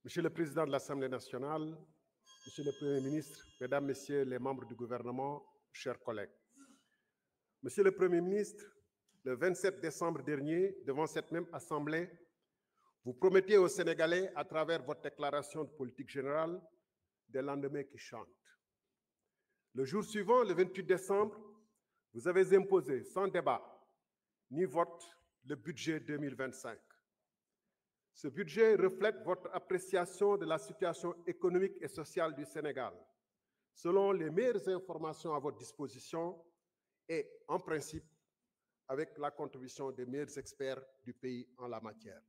Monsieur le Président de l'Assemblée nationale, Monsieur le Premier ministre, Mesdames, Messieurs les membres du gouvernement, chers collègues. Monsieur le Premier ministre, le 27 décembre dernier, devant cette même Assemblée, vous promettiez aux Sénégalais, à travers votre déclaration de politique générale, des lendemains qui chantent. Le jour suivant, le 28 décembre, vous avez imposé sans débat ni vote le budget 2025. Ce budget reflète votre appréciation de la situation économique et sociale du Sénégal, selon les meilleures informations à votre disposition et, en principe, avec la contribution des meilleurs experts du pays en la matière.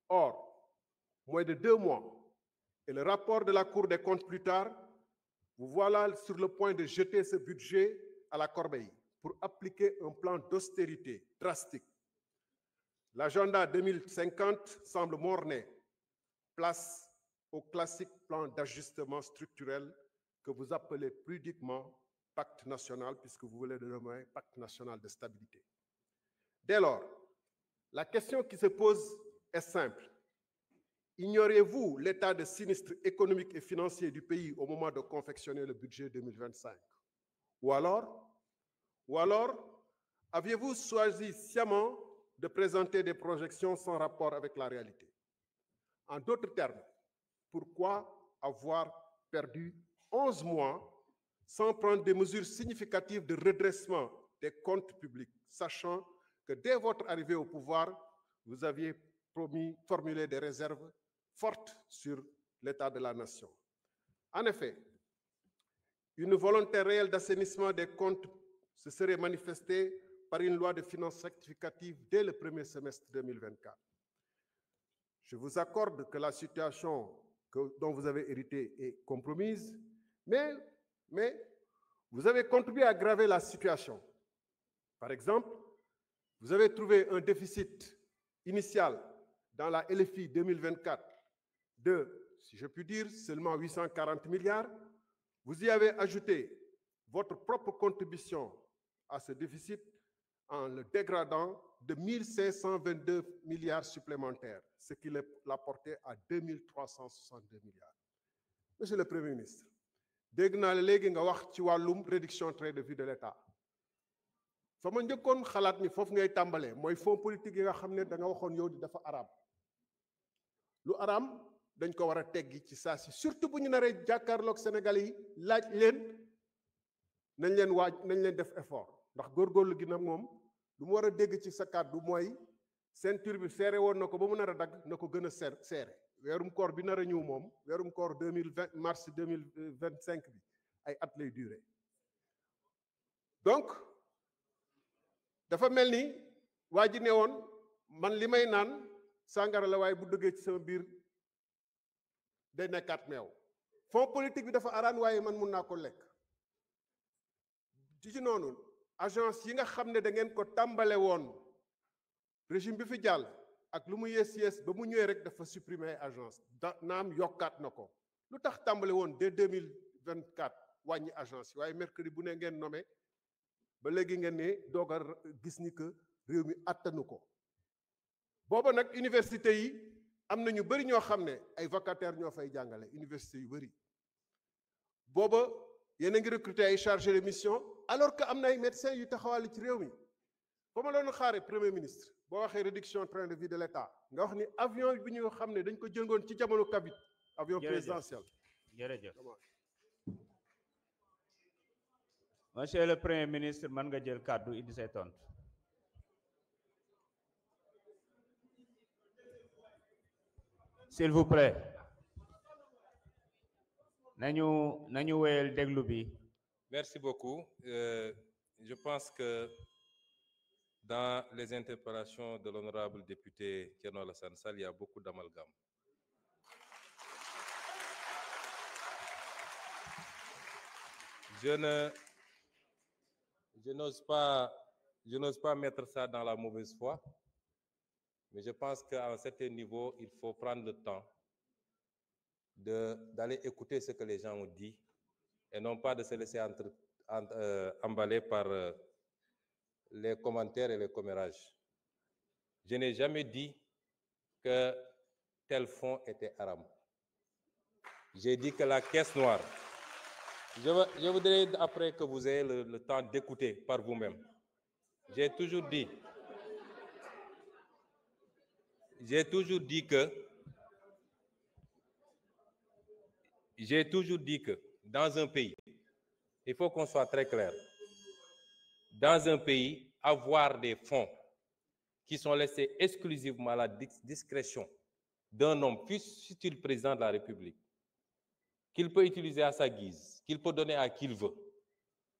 Or, moins de 2 mois, et le rapport de la Cour des comptes plus tard, vous voilà sur le point de jeter ce budget à la corbeille pour appliquer un plan d'austérité drastique. L'agenda 2050 semble mort-né, place au classique plan d'ajustement structurel que vous appelez pudiquement pacte national, puisque vous voulez le nommer pacte national de stabilité. Dès lors, la question qui se pose est simple. Ignorez-vous l'état de sinistre économique et financier du pays au moment de confectionner le budget 2025? Ou alors, aviez-vous choisi sciemment de présenter des projections sans rapport avec la réalité? En d'autres termes, pourquoi avoir perdu 11 mois sans prendre des mesures significatives de redressement des comptes publics, sachant que dès votre arrivée au pouvoir, vous aviez formulé des réserves fortes sur l'état de la nation? En effet, une volonté réelle d'assainissement des comptes se serait manifestée par une loi de finances rectificative dès le premier semestre 2024. Je vous accorde que la situation dont vous avez hérité est compromise, mais vous avez contribué à aggraver la situation. Par exemple, vous avez trouvé un déficit initial dans la LFI 2024 de, si je puis dire, seulement 840 milliards. Vous y avez ajouté votre propre contribution à ce déficit en le dégradant de 1522 milliards supplémentaires, ce qui l'a porté à 2362 milliards. Monsieur le Premier ministre, dégg naa la léegi nga wax ci wàllum réduction train de vie de l'État. fa ma njëkkoon xalaat ni foofu ngay tàmbalee mooy fonds politique yi nga xam ne da nga waxoon yow di dafa araam. Lu araam dañ ko war a teggi ci saa si, surtout bu ñu naree jàkkaarloog Sénégalais yi laaj leen nañ leen def effort, ndax góorgóorlu gi nag moom lu mu war a dégg ci sa kàddu mooy ceinture bi seere woon na ko ba mu nar a dagg na ko gën a seere. weerum koor bi nar a ñëw moom weerum koor 2020 mars 2025 bi ay at lay duré. Donc dafa mel ni waa ji ne woon man li may naan sàngara la waaye bu dëggee ci sama biir day nekkaat meew. fonds politique bi dafa araan waaye man mun naa ko lekk. ci noonu agence yi nga xam ne da ngeen ko tàmbale woon régime bi fi jàll ak lu mu yées ba mu ñëwee rek dafa supprimer agence naam yokkaat na ko. lu tax tàmbale woon dès 2024 wàññi agence yi waaye mercredi bu ne ngeen nommé ba léegi ngeen ne doog a gis ni que réew mi attanu ko. booba nag université yi am na ñu bëri ñoo xam ne ay vacataires ñoo fay jàngale université yu bëri. booba yéen a ngi recruter ay chargés de mission alors que am na ay médecins yu taxawal ci réew mi. ba ma doon xaare premier ministre boo waxee réduction train de vie de l'État nga wax ni avion bi ñu xam ne dañ ko jëngoon ci jamono Covid. avion présidentiel. jërëjëf monsieur le premier ministre mën nga jël kàddu indi say tontu. s'il vous plaît nañu wéyal déglu bi. Merci beaucoup. Je pense que dans les interpellations de l'honorable député Thierno Alassane Sall, il y a beaucoup d'amalgame. Je n'ose pas mettre ça dans la mauvaise foi, mais je pense qu'à un certain niveau, il faut prendre le temps d'aller écouter ce que les gens ont dit et non pas de se laisser emballer par les commentaires et les commérages. Je n'ai jamais dit que tel fonds était haram. J'ai dit que la caisse noire, je voudrais après que vous ayez le temps d'écouter par vous-même. J'ai toujours dit que dans un pays, il faut qu'on soit très clair, dans un pays, avoir des fonds qui sont laissés exclusivement à la discrétion d'un homme, fût-il président de la République, qu'il peut utiliser à sa guise, qu'il peut donner à qui il veut,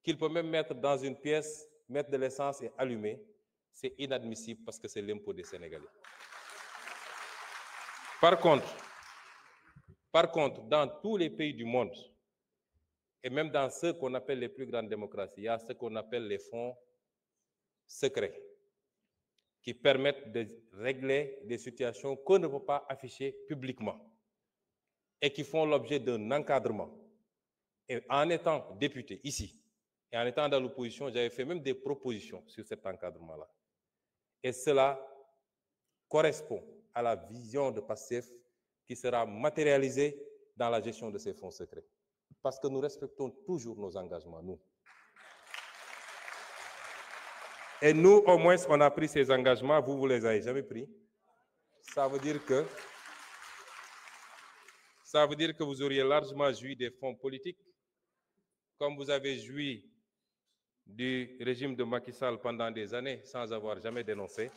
qu'il peut même mettre dans une pièce, mettre de l'essence et allumer, c'est inadmissible parce que c'est l'impôt des Sénégalais. Par contre, dans tous les pays du monde, et même dans ceux qu'on appelle les plus grandes démocraties, il y a ce qu'on appelle les fonds secrets qui permettent de régler des situations qu'on ne peut pas afficher publiquement et qui font l'objet d'un encadrement. Et en étant député ici, et en étant dans l'opposition, j'avais fait même des propositions sur cet encadrement-là. Et cela correspond à la vision de PASTEF qui sera matérialisée dans la gestion de ces fonds secrets. Parce que nous respectons toujours nos engagements, nous. Et nous, au moins, on a pris ces engagements, vous ne les avez jamais pris. Ça veut dire que vous auriez largement joui des fonds politiques, comme vous avez joui du régime de Macky Sall pendant des années sans avoir jamais dénoncé.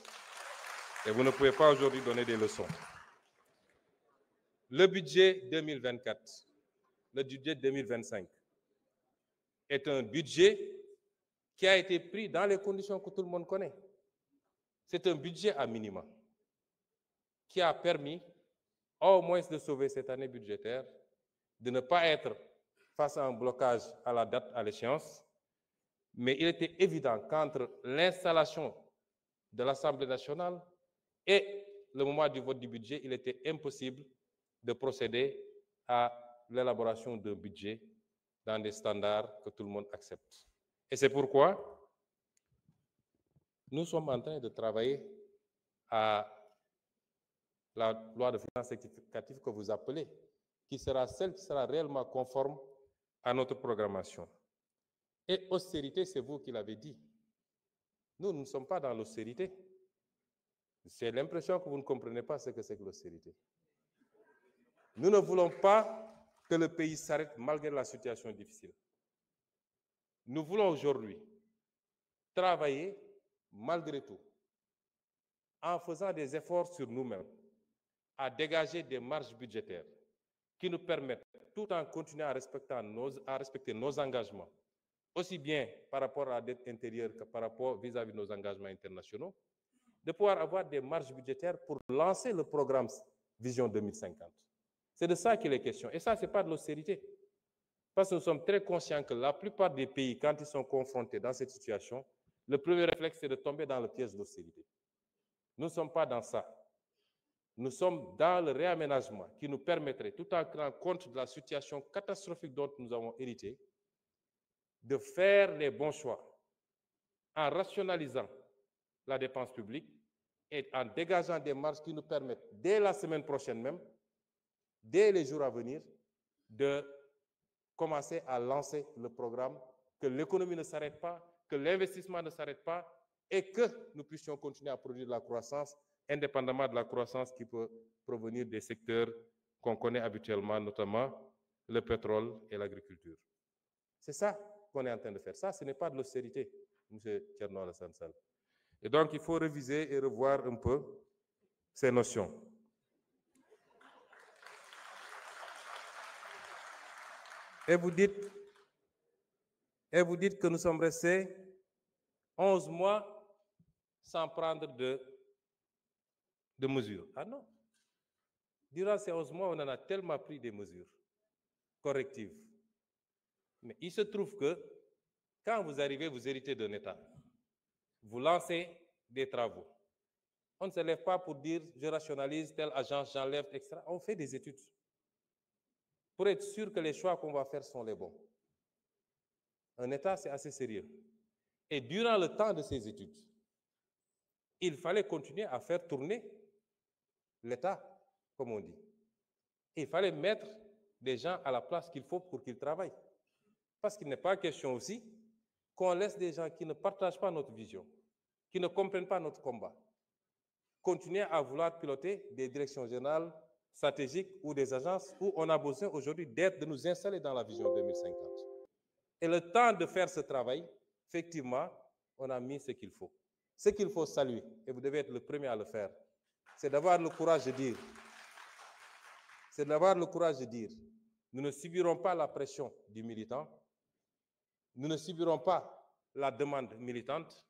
Et vous ne pouvez pas aujourd'hui donner des leçons. Le budget 2024, le budget 2025 est un budget qui a été pris dans les conditions que tout le monde connaît. C'est un budget à minima qui a permis au moins de sauver cette année budgétaire, de ne pas être face à un blocage à la date, à l'échéance. Mais il était évident qu'entre l'installation de l'Assemblée nationale et le moment du vote du budget, il était impossible de procéder à l'élaboration d'un budget dans des standards que tout le monde accepte. Et c'est pourquoi nous sommes en train de travailler à la loi de finances rectificative que vous appelez, qui sera celle qui sera réellement conforme à notre programmation. Et austérité, c'est vous qui l'avez dit. Nous ne sommes pas dans l'austérité. J'ai l'impression que vous ne comprenez pas ce que c'est que l'austérité. Nous ne voulons pas que le pays s'arrête malgré la situation difficile. Nous voulons aujourd'hui travailler malgré tout, en faisant des efforts sur nous-mêmes, à dégager des marges budgétaires qui nous permettent, tout en continuant à respecter nos engagements, aussi bien par rapport à la dette intérieure que par rapport vis-à-vis de nos engagements internationaux, de pouvoir avoir des marges budgétaires pour lancer le programme Vision 2050. C'est de ça qu'il est question. Et ça, ce n'est pas de l'austérité. Parce que nous sommes très conscients que la plupart des pays, quand ils sont confrontés dans cette situation, le premier réflexe, c'est de tomber dans le piège de l'austérité. Nous ne sommes pas dans ça. Nous sommes dans le réaménagement qui nous permettrait, tout en tenant compte de la situation catastrophique dont nous avons hérité, de faire les bons choix en rationalisant la dépense publique et en dégageant des marges qui nous permettent, dès la semaine prochaine même, dès les jours à venir, de commencer à lancer le programme, que l'économie ne s'arrête pas, que l'investissement ne s'arrête pas et que nous puissions continuer à produire de la croissance indépendamment de la croissance qui peut provenir des secteurs qu'on connaît habituellement, notamment le pétrole et l'agriculture. C'est ça qu'on est en train de faire. Ça, ce n'est pas de l'austérité, M. Thierno Alassane Sall. Et donc, il faut réviser et revoir un peu ces notions. Et vous dites que nous sommes restés 11 mois sans prendre de mesures. Ah non. Durant ces 11 mois, on en a tellement pris des mesures correctives. Mais il se trouve que quand vous arrivez, vous héritez d'un État. Vous lancez des travaux. On ne se lève pas pour dire je rationalise telle agence, j'enlève, etc. On fait des études pour être sûr que les choix qu'on va faire sont les bons. Un État, c'est assez sérieux. Et durant le temps de ces études, il fallait continuer à faire tourner l'État comme on dit. Et il fallait mettre des gens à la place qu'il faut pour qu'ils travaillent. Parce qu'il n'est pas question aussi qu'on laisse des gens qui ne partagent pas notre vision, qui ne comprennent pas notre combat, continuer à vouloir piloter des directions générales stratégiques ou des agences où on a besoin aujourd'hui de nous installer dans la vision 2050. Et le temps de faire ce travail, effectivement, on a mis ce qu'il faut. Ce qu'il faut saluer, et vous devez être le premier à le faire, c'est d'avoir le courage de dire, nous ne subirons pas la pression du militant, nous ne subirons pas la demande militante,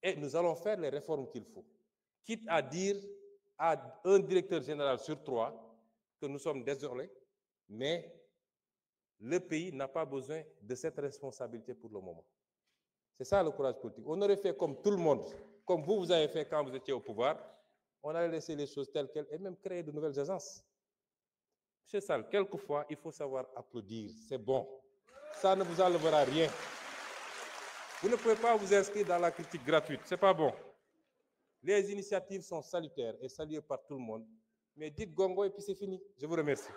et nous allons faire les réformes qu'il faut. Quitte à dire à un directeur général sur 3 que nous sommes désolés, mais le pays n'a pas besoin de cette responsabilité pour le moment. C'est ça le courage politique. On aurait fait comme tout le monde, comme vous avez fait quand vous étiez au pouvoir, on allait laisser les choses telles quelles et même créer de nouvelles agences. Monsieur Sall, quelquefois, il faut savoir applaudir, c'est bon. Ça ne vous enlèvera rien. Vous ne pouvez pas vous inscrire dans la critique gratuite, c'est pas bon. Les initiatives sont salutaires et saluées par tout le monde, mais dites gongo et puis c'est fini. Je vous remercie.